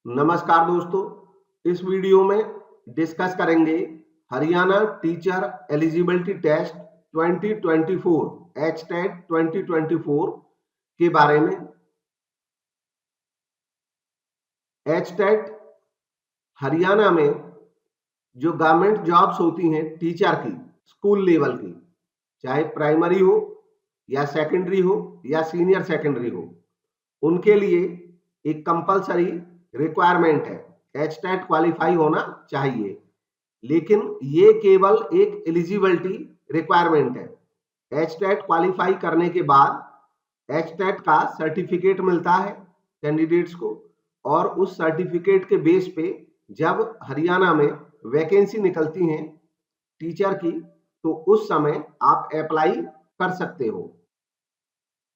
नमस्कार दोस्तों, इस वीडियो में डिस्कस करेंगे Haryana teacher eligibility test 2024 HTET 2024 के बारे में। HTET हरियाणा में जो गवर्नमेंट जॉब्स होती हैं टीचर की, स्कूल लेवल की, चाहे प्राइमरी हो या सेकेंडरी हो या सीनियर सेकेंडरी हो, उनके लिए एक कंपलसरी रिक्वायरमेंट है। HTET क्वालिफाई होना चाहिए, लेकिन ये केवल एक एलिजिबिलिटी रिक्वायरमेंट है। HTET क्वालिफाई करने के बाद HTET का सर्टिफिकेट मिलता है कैंडिडेट्स को, और उस सर्टिफिकेट के बेस पे जब हरियाणा में वैकेंसी निकलती हैं टीचर की, तो उस समय आप अप्लाई कर सकते हो।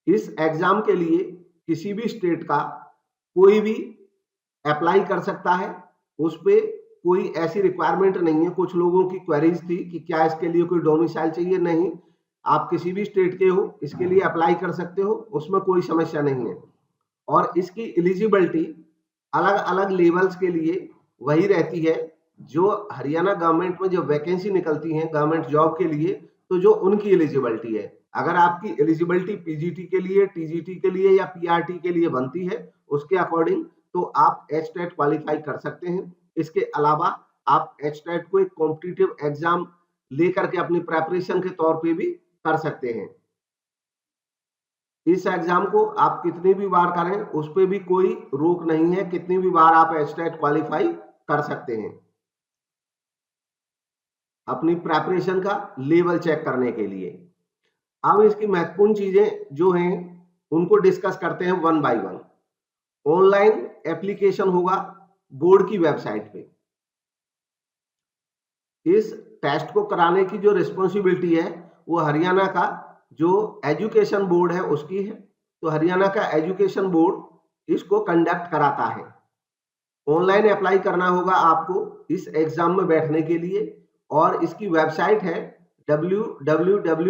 इस एग्जाम के लिए किसी भी स्टेट का कोई भी अप्लाई कर सकता है, उस पे कोई ऐसी रिक्वायरमेंट नहीं है। कुछ लोगों की क्वेरीज थी कि क्या इसके लिए कोई डोमिसाइल चाहिए। नहीं, आप किसी भी स्टेट के हो, इसके लिए अप्लाई कर सकते हो, उसमें कोई समस्या नहीं है। और इसकी एलिजिबिलिटी अलग अलग लेवल्स के लिए वही रहती है जो हरियाणा गवर्नमेंट में जो वैकेंसी निकलती है गवर्नमेंट जॉब के लिए, तो जो उनकी एलिजिबिलिटी है। अगर आपकी एलिजिबिलिटी पीजीटी के लिए, टीजीटी के लिए या पीआरटी के लिए बनती है, उसके अकॉर्डिंग तो आप HTET क्वालिफाई कर सकते हैं। इसके अलावा आप HTET को एक कॉम्पिटिटिव एग्जाम लेकर के अपनी प्रेपरेशन के तौर पे भी कर सकते हैं। इस एग्जाम को आप कितनी भी बार करें, उस पे भी कोई रोक नहीं है। कितनी भी बार आप HTET क्वालिफाई कर सकते हैं अपनी प्रेपरेशन का लेवल चेक करने के लिए। अब इसकी महत्वपूर्ण चीजें जो हैं उनको डिस्कस करते हैं one by one. Online application होगा बोर्ड की वेबसाइट पे। इस टेस्ट को कराने की जो रिस्पॉन्सिबिलिटी है वो हरियाणा का जो एजुकेशन बोर्ड है उसकी है। तो हरियाणा का एजुकेशन बोर्ड इसको कंडक्ट कराता है। ऑनलाइन अप्लाई करना होगा आपको इस एग्जाम में बैठने के लिए, और इसकी वेबसाइट है www.bseh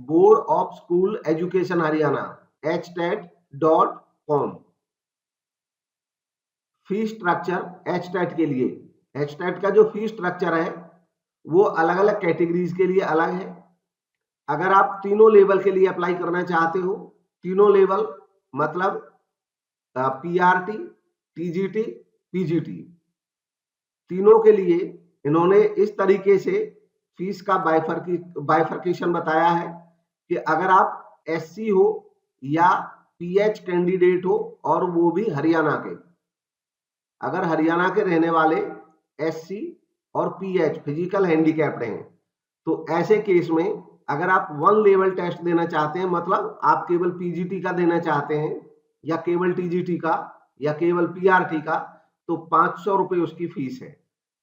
board of school education Haryana HTET.com। Fee structure HTET के लिए, HTET का जो फी स्ट्रक्चर है वो अलग अलग कैटेगरीज के लिए अलग है। अगर आप तीनों लेवल के लिए अप्लाई करना चाहते हो, तीनों लेवल मतलब पीआरटी, टीजीटी, पीजीटी, तीनों के लिए इन्होंने इस तरीके से फीस का बाइफर्केशन बताया है कि अगर आप SC हो या PH कैंडिडेट हो, और वो भी हरियाणा के, अगर हरियाणा के रहने वाले SC और PH फिजिकल हैंडीकैप्ड हैं, तो ऐसे केस में अगर आप वन लेवल टेस्ट देना चाहते हैं, मतलब आप केवल पीजीटी का देना चाहते हैं या केवल टीजीटी का या केवल पीआरटी का, तो 500 रुपए उसकी फीस है।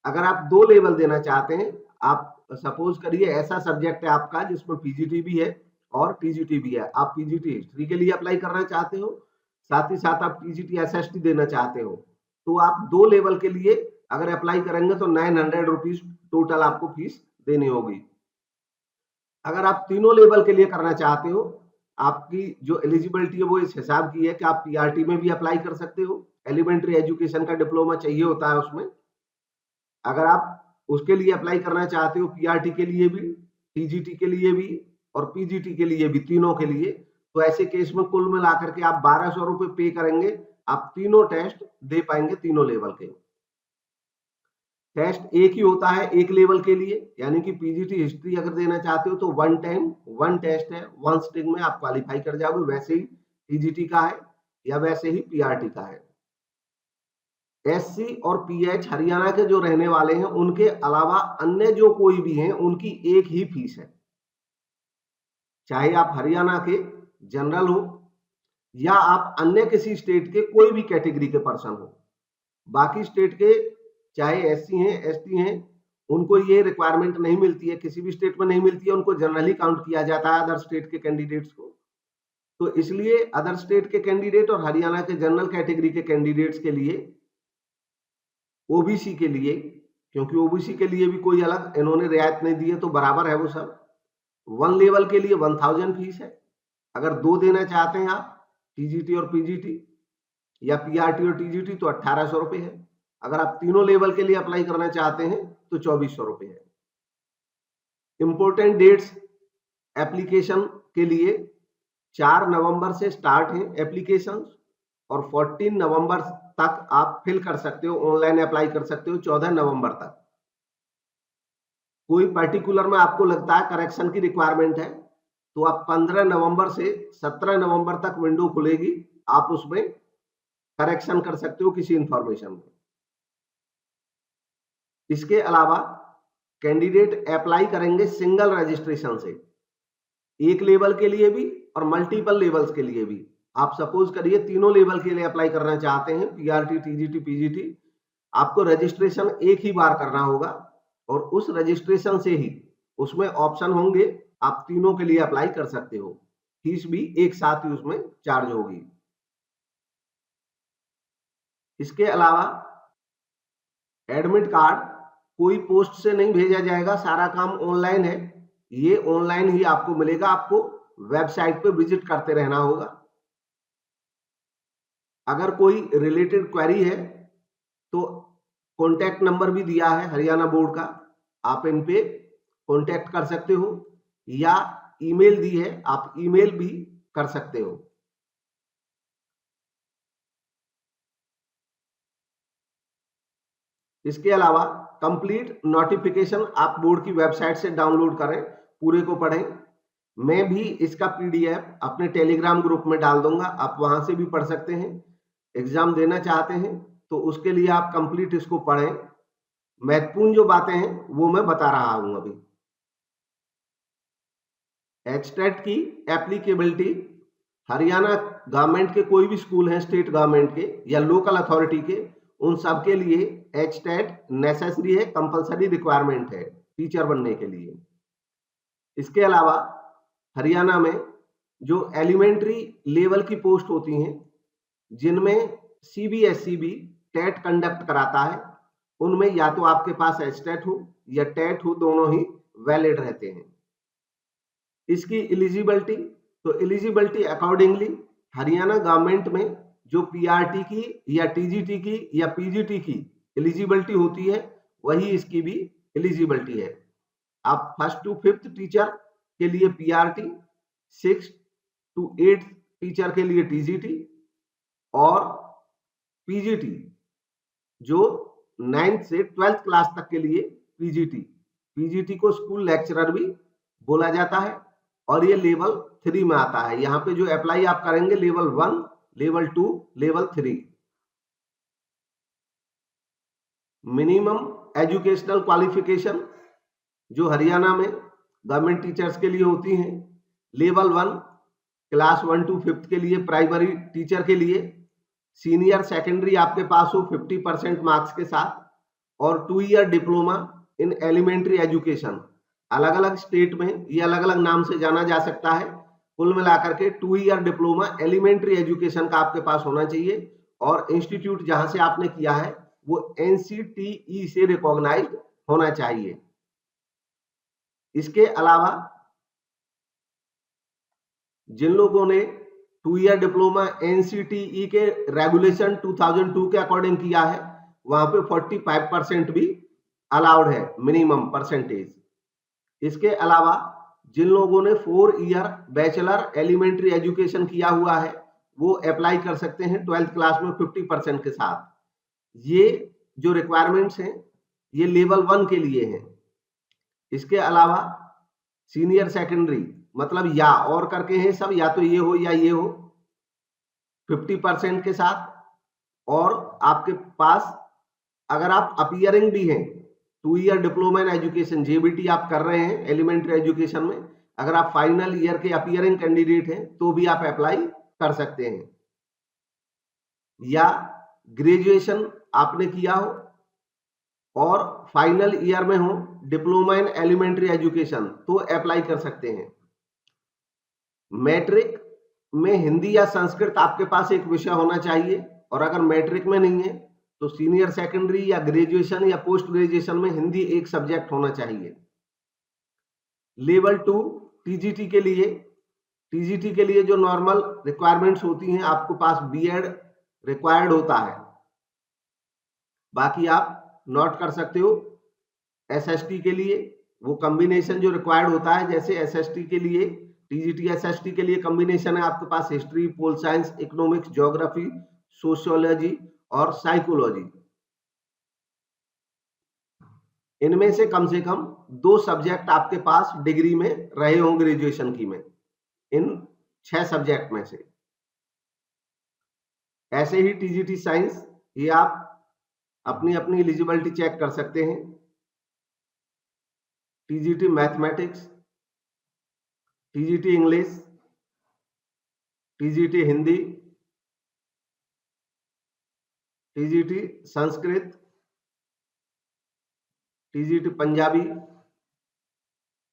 अगर आप दो लेवल देना चाहते हैं, आप सपोज करिए ऐसा सब्जेक्ट है आपका जिसमें पीजीटी भी है और टीजीटी भी है, आप पीजीटी हिस्ट्री के लिए अप्लाई करना चाहते हो, साथ ही साथ आप टीजीटी एसएसटी देना चाहते हो, तो आप दो लेवल के लिए अगर अप्लाई करेंगे तो 900 रुपीज टोटल आपको फीस देनी होगी। अगर आप तीनों लेवल के लिए करना चाहते हो, आपकी जो एलिजिबिलिटी है वो इस हिसाब की है कि आप पीआरटी में भी अप्लाई कर सकते हो। एलिमेंट्री एजुकेशन का डिप्लोमा चाहिए होता है उसमें। अगर आप उसके लिए अप्लाई करना चाहते हो, पीआरटी के लिए भी, टीजीटी के लिए भी और पीजीटी के लिए भी, तीनों के लिए, तो ऐसे केस में कुल मिलाकर के आप 1200 रुपए पे करेंगे, आप तीनों टेस्ट दे पाएंगे तीनों लेवल के। टेस्ट एक ही होता है एक लेवल के लिए, यानी कि पीजीटी हिस्ट्री अगर देना चाहते हो तो वन टाइम वन टेस्ट है, वन सिटिंग में आप क्वालिफाई कर जाओगे। वैसे ही टीजीटी का है या वैसे ही पीआरटी का है। SC और PH हरियाणा के जो रहने वाले हैं, उनके अलावा अन्य जो कोई भी हैं, उनकी एक ही फीस है। चाहे आप हरियाणा के जनरल हो या आप अन्य किसी स्टेट के कोई भी कैटेगरी के पर्सन हो। बाकी स्टेट के चाहे SC हैं, ST हैं, उनको ये रिक्वायरमेंट नहीं मिलती है, किसी भी स्टेट में नहीं मिलती है, उनको जनरली काउंट किया जाता है अदर स्टेट के कैंडिडेट्स को। तो इसलिए अदर स्टेट के कैंडिडेट और हरियाणा के जनरल कैटेगरी के कैंडिडेट्स के लिए, ओबीसी के लिए, क्योंकि ओबीसी के लिए भी कोई अलग इन्होंने रियायत नहीं दी है, तो बराबर है वो सब। वन लेवल के लिए 1000 फीस है। अगर दो देना चाहते हैं आप, टीजीटी और पीजीटी, या पीआरटी और टीजीटी तो 1800 रुपये है। अगर आप तीनों लेवल के लिए अप्लाई करना चाहते हैं तो 2400 रुपये है। इंपोर्टेंट डेट्स एप्लीकेशन के लिए 4 नवंबर से स्टार्ट है एप्लीकेशन, और 14 नवंबर तक आप फिल कर सकते हो, ऑनलाइन अप्लाई कर सकते हो 14 नवंबर तक। कोई पर्टिकुलर में आपको लगता है करेक्शन की रिक्वायरमेंट है तो आप 15 नवंबर से 17 नवंबर तक विंडो खुलेगी, आप उसमें करेक्शन कर सकते हो किसी इंफॉर्मेशन में। इसके अलावा कैंडिडेट अप्लाई करेंगे सिंगल रजिस्ट्रेशन से, एक लेवल के लिए भी और मल्टीपल लेवल्स के लिए भी। आप सपोज करिए तीनों लेवल के लिए अप्लाई करना चाहते हैं, पीआरटी, टीजीटी, पीजीटी, आपको रजिस्ट्रेशन एक ही बार करना होगा और उस रजिस्ट्रेशन से ही उसमें ऑप्शन होंगे, आप तीनों के लिए अप्लाई कर सकते हो। फीस भी एक साथ ही उसमें चार्ज होगी। इसके अलावा एडमिट कार्ड कोई पोस्ट से नहीं भेजा जाएगा, सारा काम ऑनलाइन है, ये ऑनलाइन ही आपको मिलेगा, आपको वेबसाइट पे विजिट करते रहना होगा। अगर कोई रिलेटेड क्वेरी है तो कॉन्टैक्ट नंबर भी दिया है हरियाणा बोर्ड का, आप इन पे कॉन्टैक्ट कर सकते हो, या ईमेल दी है, आप ईमेल भी कर सकते हो। इसके अलावा कंप्लीट नोटिफिकेशन आप बोर्ड की वेबसाइट से डाउनलोड करें, पूरे को पढ़ें। मैं भी इसका पीडीएफ अपने टेलीग्राम ग्रुप में डाल दूंगा, आप वहां से भी पढ़ सकते हैं। एग्जाम देना चाहते हैं तो उसके लिए आप कंप्लीट इसको पढ़ें। महत्वपूर्ण जो बातें हैं वो मैं बता रहा हूं अभी। एचटेट की एप्लीकेबिलिटी हरियाणा गवर्नमेंट के कोई भी स्कूल हैं, स्टेट गवर्नमेंट के या लोकल अथॉरिटी के, उन सब के लिए एचटेट नेसेसरी है, कंपलसरी रिक्वायरमेंट है टीचर बनने के लिए। इसके अलावा हरियाणा में जो एलिमेंट्री लेवल की पोस्ट होती हैं, जिनमें सीबीएसई भी टेट कंडक्ट कराता है, उनमें या तो आपके पास एचटेट हो या टेट हो, दोनों ही वैलिड रहते हैं। इसकी एलिजिबिलिटी, तो एलिजिबिलिटी अकॉर्डिंगली हरियाणा गवर्नमेंट में जो पीआरटी की या टीजीटी की या पीजीटी की एलिजिबिलिटी होती है, वही इसकी भी एलिजिबिलिटी है। आप 1st to 5th टीचर के लिए PRT, 6th to 8th teacher के लिए टीजीटी, और पीजीटी जो 9th से 12th क्लास तक के लिए पीजीटी। पीजीटी को स्कूल लेक्चरर भी बोला जाता है और ये लेवल 3 में आता है। यहाँ पे जो अप्लाई आप करेंगे level 1, level 2, level 3। Minimum educational qualification जो हरियाणा में गवर्नमेंट टीचर्स के लिए होती हैं, लेवल 1 क्लास 1 to 5th के लिए प्राइमरी टीचर के लिए, सीनियर सेकेंडरी आपके पास हो 50% मार्क्स के साथ, और 2 year diploma in elementary education. अलग अलग स्टेट में ये अलग अलग नाम से जाना जा सकता है, कुल मिलाकर के 2 ईयर डिप्लोमा एलिमेंट्री एजुकेशन का आपके पास होना चाहिए, और इंस्टीट्यूट जहां से आपने किया है वो एनसीटीई से रिकॉग्नाइज्ड होना चाहिए। इसके अलावा जिन लोगों ने 2 ईयर डिप्लोमा एनसीटीई के रेगुलेशन 2002 के अकॉर्डिंग किया है, वहां पे 45% भी अलाउड है मिनिमम परसेंटेज। इसके अलावा जिन लोगों ने 4 ईयर बैचलर एलिमेंट्री एजुकेशन किया हुआ है, वो अप्लाई कर सकते हैं 12th क्लास में 50% के साथ। ये जो रिक्वायरमेंट्स हैं ये लेवल 1 के लिए हैं। इसके अलावा सीनियर सेकेंडरी मतलब या और करके हैं सब, या तो ये हो या ये हो, 50% के साथ। और आपके पास अगर आप अपीयरिंग भी हैं, 2 year diploma in education JBT आप कर रहे हैं एलिमेंट्री एजुकेशन में, अगर आप फाइनल ईयर के अपीयरिंग कैंडिडेट हैं तो भी आप अप्लाई कर सकते हैं। या ग्रेजुएशन आपने किया हो और फाइनल ईयर में हो डिप्लोमा इन एलिमेंट्री एजुकेशन तो अप्लाई कर सकते हैं। मैट्रिक में हिंदी या संस्कृत आपके पास एक विषय होना चाहिए, और अगर मैट्रिक में नहीं है तो सीनियर सेकेंडरी या ग्रेजुएशन या पोस्ट ग्रेजुएशन में हिंदी एक सब्जेक्ट होना चाहिए। लेवल 2 टीजीटी के लिए जो नॉर्मल रिक्वायरमेंट्स होती हैं, आपके पास बीएड रिक्वायर्ड होता है। बाकी आप नोट कर सकते हो एसएसटी के लिए वो कॉम्बिनेशन जो रिक्वायर्ड होता है, जैसे एसएसटी के लिए टीजीटी एसएसटी के लिए कॉम्बिनेशन है आपके पास history, pol science, economics, geography, sociology और साइकोलॉजी। इनमें से कम 2 सब्जेक्ट आपके पास डिग्री में रहे हों ग्रेजुएशन की में, इन 6 सब्जेक्ट में से। ऐसे ही टीजीटी साइंस, ये आप अपनी अपनी एलिजिबिलिटी चेक कर सकते हैं। TGT mathematics, TGT English, TGT Hindi, TGT Sanskrit, TGT Punjabi,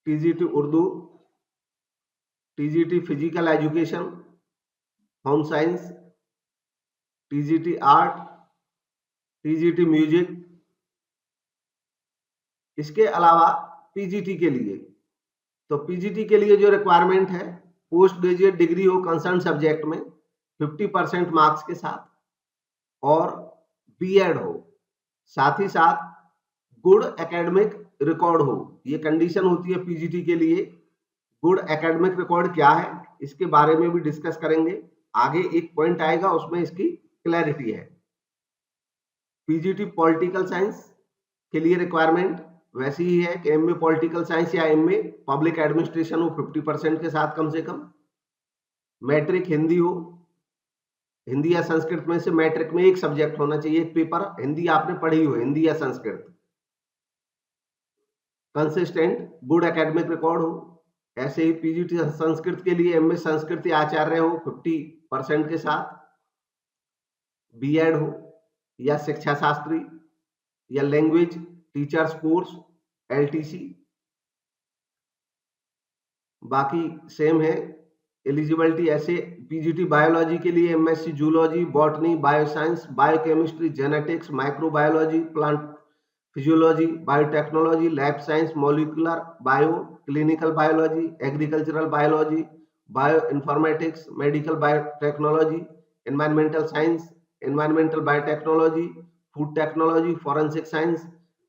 TGT Urdu, TGT physical education, home science, TGT art, TGT music. इसके अलावा पीजीटी के लिए, तो पीजीटी के लिए जो रिक्वायरमेंट है, पोस्ट ग्रेजुएट डिग्री हो कंसर्न सब्जेक्ट में 50% मार्क्स के साथ और बीएड हो, साथ ही साथ गुड एकेडमिक रिकॉर्ड हो। ये कंडीशन होती है पीजीटी के लिए। गुड एकेडमिक रिकॉर्ड क्या है इसके बारे में भी डिस्कस करेंगे, आगे एक पॉइंट आएगा उसमें इसकी क्लैरिटी है। पीजीटी पॉलिटिकल साइंस के लिए रिक्वायरमेंट वैसी ही है कि एमए पॉलिटिकल साइंस या एमए पब्लिक एडमिनिस्ट्रेशन हो 50% के साथ कम से कम। मैट्रिक हिंदी हो, हिंदी या संस्कृत में से मैट्रिक में एक सब्जेक्ट होना चाहिए, एक पेपर हिंदी आपने पढ़ी हो, हिंदी या Sanskrit. Consistent good academic record हो। ऐसे ही पीजीटी संस्कृत के लिए एमए संस्कृत या आचार्य हो 50% के साथ, बीएड हो या शिक्षा शास्त्री या लैंग्वेज टीचर्स कोर्स एलटीसी। बाकी सेम है एलिजिबिलिटी। ऐसे पीजीटी बायोलॉजी के लिए MSc zoology, botany, bioscience, biochemistry, genetics, microbiology, plant physiology, biotechnology, lab science, molecular bio, clinical biology, agricultural biology, bio informatics, medical biotechnology, environmental science, environmental biotechnology, food technology, forensic science,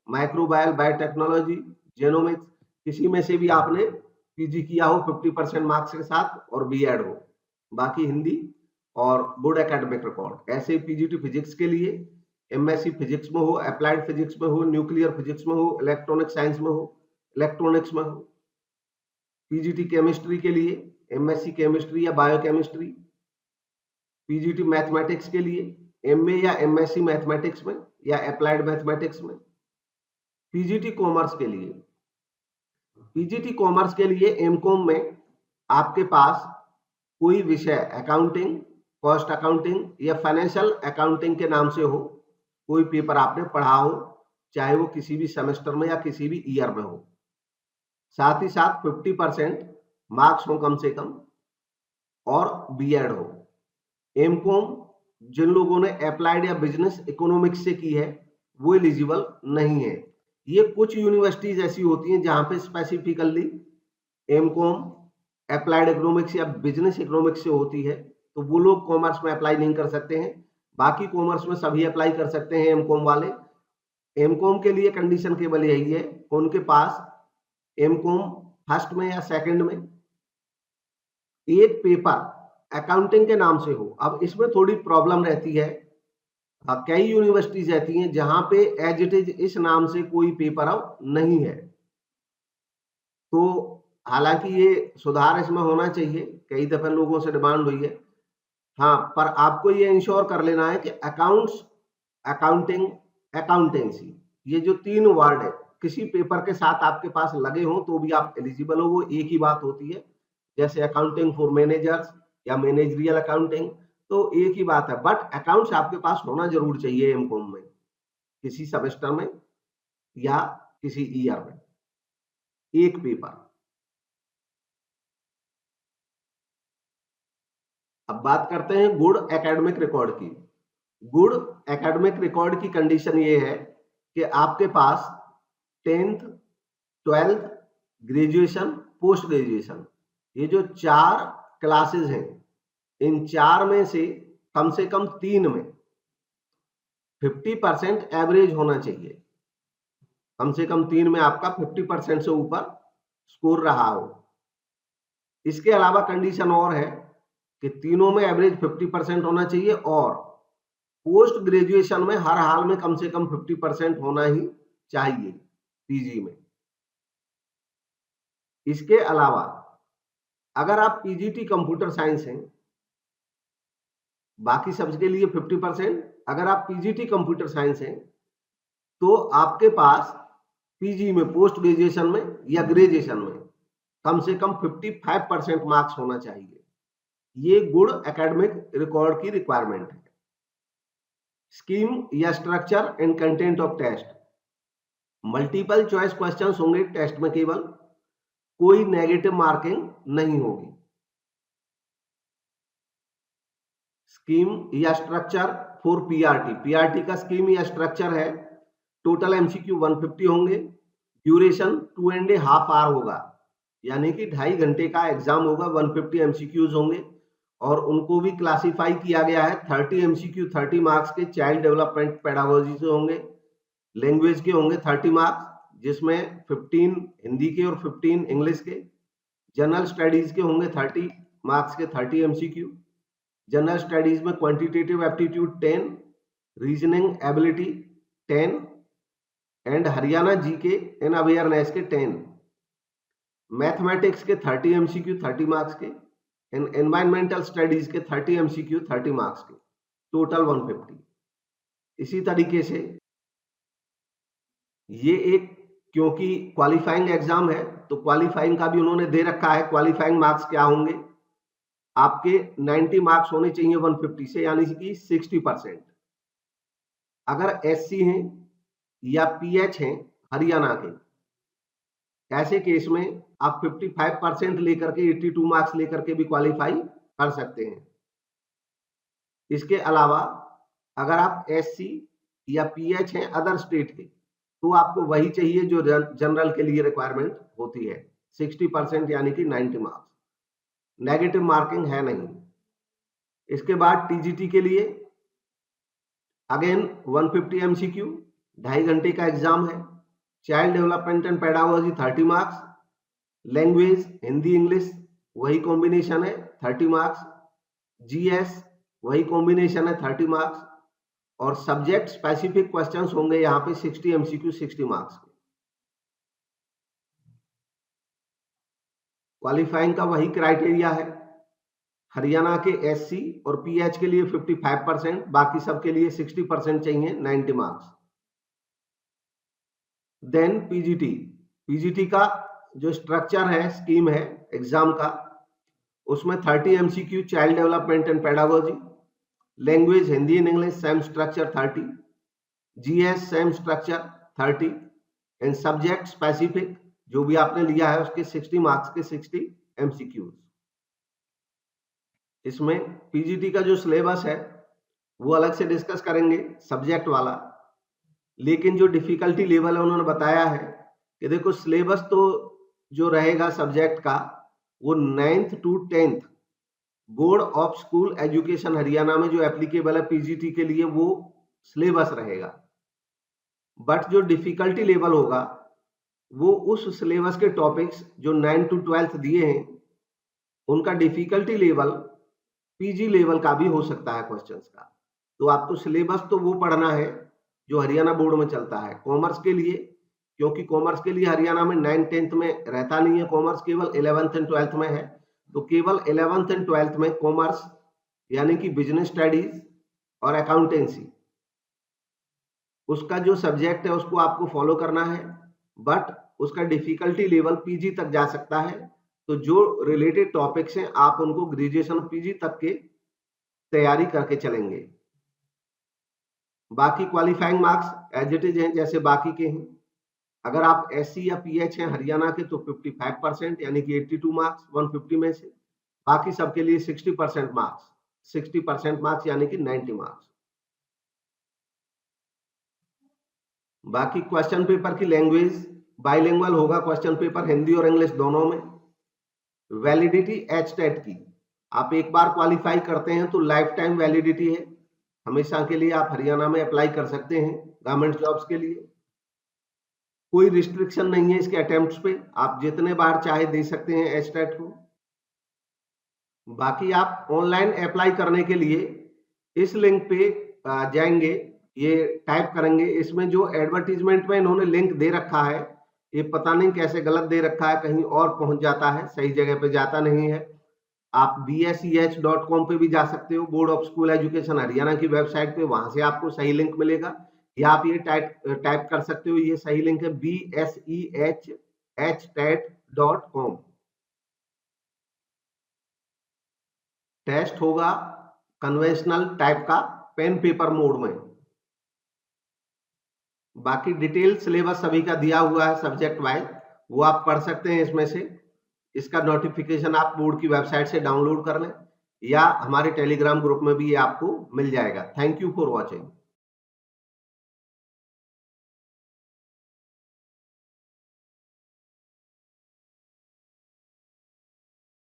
microbial biotechnology, genomics. किसी में से भी आपने PG किया हो 50% marks के साथ और बीएड हो, बाकी हिंदी और गुड एकेडमिक रिकॉर्ड। ऐसे पीजीटी फिजिक्स के लिए एमएससी फिजिक्स में हो, अप्लाइड फिजिक्स में हो, न्यूक्लियर फिजिक्स में हो, इलेक्ट्रॉनिक साइंस में हो, इलेक्ट्रॉनिक्स में हो। पीजीटी केमिस्ट्री के लिए एमएससी केमिस्ट्री या बायोकेमिस्ट्री। पीजीटी मैथमेटिक्स के लिए एमए या एमएससी मैथमेटिक्स में या अप्लाइड मैथमेटिक्स में। पीजीटी कॉमर्स के लिए, पीजीटी कॉमर्स के लिए एमकॉम में आपके पास कोई विषय अकाउंटिंग, कॉस्ट अकाउंटिंग या फाइनेंशियल अकाउंटिंग के नाम से हो, कोई पेपर आपने पढ़ा हो, चाहे वो किसी भी सेमेस्टर में या किसी भी ईयर में हो। साथ ही साथ 50% मार्क्स हो कम से कम और बीएड हो। एमकॉम जिन लोगों ने अप्लाइड या बिजनेस इकोनॉमिक्स से की है वो एलिजिबल नहीं है। ये कुछ यूनिवर्सिटीज ऐसी होती हैं जहां पे स्पेसिफिकली एमकॉम अप्लाइड इकोनॉमिक्स या बिजनेस इकोनॉमिक्स से होती है, तो वो लोग कॉमर्स में अप्लाई नहीं कर सकते हैं। बाकी कॉमर्स में सभी अप्लाई कर सकते हैं एमकॉम वाले। एमकॉम के लिए कंडीशन केवल यही है उनके पास एमकॉम फर्स्ट में या सेकंड में एक पेपर अकाउंटिंग के नाम से हो। अब इसमें थोड़ी प्रॉब्लम रहती है, कई यूनिवर्सिटीज रहती हैं जहां पे एज इट इज इस नाम से कोई पेपर अब नहीं है। तो हालांकि ये सुधार इसमें होना चाहिए, कई दफे लोगों से डिमांड हुई है। हाँ, पर आपको ये इंश्योर कर लेना है कि अकाउंट्स, अकाउंटिंग, अकाउंटेंसी, ये जो 3 वर्ड है किसी पेपर के साथ आपके पास लगे हो तो भी आप एलिजिबल हो। वो एक ही बात होती है, जैसे अकाउंटिंग फॉर मैनेजर्स या मैनेजरियल अकाउंटिंग, तो एक ही बात है। बट अकाउंट्स आपके पास होना जरूर चाहिए एमकॉम में, किसी सेमेस्टर में या किसी ईयर में एक पेपर। अब बात करते हैं गुड एकेडमिक रिकॉर्ड की। गुड एकेडमिक रिकॉर्ड की कंडीशन ये है कि आपके पास 10th, 12th, graduation, post graduation, ये जो 4 क्लासेस हैं, इन 4 में से कम से कम 3 में 50% एवरेज होना चाहिए। कम से कम 3 में आपका 50% से ऊपर स्कोर रहा हो। इसके अलावा कंडीशन और है कि तीनों में एवरेज 50% होना चाहिए और पोस्ट ग्रेजुएशन में हर हाल में कम से कम 50% होना ही चाहिए पीजी में। इसके अलावा अगर आप पीजीटी कंप्यूटर साइंस हैं, बाकी सबके लिए 50%, अगर आप पीजीटी कंप्यूटर साइंस हैं तो आपके पास पीजी में, पोस्ट ग्रेजुएशन में या ग्रेजुएशन में कम से कम 55% मार्क्स होना चाहिए। ये गुड एकेडमिक रिकॉर्ड की रिक्वायरमेंट है। स्कीम या structure and content of test, multiple choice questions होंगे टेस्ट में, केवल कोई नेगेटिव मार्किंग नहीं होगी। स्कीम या स्ट्रक्चर फॉर पीआरटी, पीआरटी का स्कीम या स्ट्रक्चर है, टोटल एमसीक्यू 150 होंगे, ड्यूरेशन 2.5 आवर होगा, यानी कि 2.5 घंटे का एग्जाम होगा, 150 एमसीक्यूज होंगे और उनको भी क्लासिफाई किया गया है। 30 एमसीक्यू 30 मार्क्स के चाइल्ड डेवलपमेंट पेडागोजी से होंगे, लैंग्वेज के होंगे 30 मार्क्स, जिसमें 15 हिंदी के और 15 इंग्लिश के। जनरल स्टडीज के होंगे 30 मार्क्स के 30 एमसीक्यू। जनरल स्टडीज में quantitative aptitude 10, reasoning ability 10 and Haryana GK and awareness के 10। मैथमेटिक्स के 30 एमसीक्यू 30 मार्क्स के एंड एनवायरमेंटल स्टडीज के 30 एमसीक्यू 30 मार्क्स के, टोटल 150। इसी तरीके से ये एक, क्योंकि क्वालिफाइंग एग्जाम है तो क्वालिफाइंग का भी उन्होंने दे रखा है। क्वालिफाइंग मार्क्स क्या होंगे, आपके 90 मार्क्स होने चाहिए 150 से, यानी कि 60%। अगर एससी हैं या पीएच हैं हरियाणा के, ऐसे केस में आप 55% लेकर के 82 मार्क्स लेकर के भी क्वालिफाई कर सकते हैं। इसके अलावा अगर आप एससी या पीएच हैं अदर स्टेट के, तो आपको वही चाहिए जो जनरल के लिए रिक्वायरमेंट होती है, 60% यानी कि 90 मार्क्स, नेगेटिव मार्किंग है नहीं। इसके बाद टीजीटी के लिए अगेन 150 एमसीक्यू, 2.5 घंटे का एग्जाम है। Child development and pedagogy 30 marks, language Hindi English वही कॉम्बिनेशन है 30 मार्क्स, जीएस वही कॉम्बिनेशन है 30 मार्क्स, और सब्जेक्ट स्पेसिफिक क्वेश्चंस होंगे यहाँ पे 60 एमसीक्यू 60 मार्क्स के। क्वालिफाइंग का वही क्राइटेरिया है, हरियाणा के एससी और पीएच के लिए 55%, बाकी सबके लिए 60% चाहिए, 90 मार्क्स। देन पीजीटी, पीजीटी का जो स्ट्रक्चर है, स्कीम है एग्जाम का, उसमें 30 MCQ child development and pedagogy, language Hindi and English same structure 30, GS same structure 30 and subject specific जो भी आपने लिया है उसके 60 मार्क्स के 60 एमसीक्यूज। इसमें पीजीटी का जो सिलेबस है वो अलग से डिस्कस करेंगे, सब्जेक्ट वाला, लेकिन जो डिफिकल्टी लेवल है उन्होंने बताया है कि देखो सिलेबस तो जो रहेगा सब्जेक्ट का वो 9th to 10th board of school education Haryana में जो एप्लीकेबल है पीजीटी के लिए वो सिलेबस रहेगा, बट जो डिफिकल्टी लेवल होगा वो उस सिलेबस के टॉपिक्स जो 9 to 12th दिए हैं उनका डिफिकल्टी लेवल पीजी लेवल का भी हो सकता है क्वेश्चंस का। तो आपको सिलेबस तो वो पढ़ना है जो हरियाणा बोर्ड में चलता है। कॉमर्स के लिए, क्योंकि कॉमर्स के लिए हरियाणा में 9th 10th में रहता नहीं है, कॉमर्स केवल 11th and 12th में है, तो केवल 11th and 12th में कॉमर्स यानी कि बिजनेस स्टडीज और अकाउंटेंसी, उसका जो सब्जेक्ट है उसको आपको फॉलो करना है, बट उसका डिफिकल्टी लेवल पीजी तक जा सकता है। तो जो रिलेटेड टॉपिक्स हैं आप उनको ग्रेजुएशन पीजी तक के तैयारी करके चलेंगे। बाकी qualifying marks as it is हैं जैसे बाकी के हैं। अगर आप एससी या पीएच हैं हरियाणा के तो 55% यानी कि 82 मार्क्स 150 में से, बाकी सबके लिए 60% मार्क्स, 60% मार्क्स यानी कि 90 मार्क्स। बाकी क्वेश्चन पेपर की लैंग्वेज बाइलिंगुअल होगा, क्वेश्चन पेपर हिंदी और इंग्लिश दोनों में। वैलिडिटी एचटेट की आप एक बार क्वालिफाई करते हैं तो लाइफ टाइम वैलिडिटी है, हमेशा के लिए आप हरियाणा में अप्लाई कर सकते हैं गवर्नमेंट जॉब्स के लिए। कोई रिस्ट्रिक्शन नहीं है इसके अटेम्प्ट्स पे, आप जितने बार चाहे दे सकते हैं एचटेट को। बाकी आप ऑनलाइन अप्लाई करने के लिए इस लिंक पे जाएंगे, ये टाइप करेंगे, इसमें जो एडवर्टीजमेंट में इन्होंने लिंक दे रखा है ये पता नहीं कैसे गलत दे रखा है, कहीं और पहुंच जाता है, सही जगह पे जाता नहीं है। आप bseh.com पे भी जा सकते हो, board of school education Haryana की वेबसाइट पे, वहां से आपको सही लिंक मिलेगा, या आप ये टाइप कर सकते हो, ये सही लिंक है bseh.com। टेस्ट होगा कन्वेंशनल टाइप का, पेन पेपर मोड में। बाकी डिटेल सिलेबस सभी का दिया हुआ है सब्जेक्ट वाइज, वो आप पढ़ सकते हैं इसमें से। इसका नोटिफिकेशन आप बोर्ड की वेबसाइट से डाउनलोड कर लें, या हमारे टेलीग्राम ग्रुप में भी ये आपको मिल जाएगा। Thank you for watching.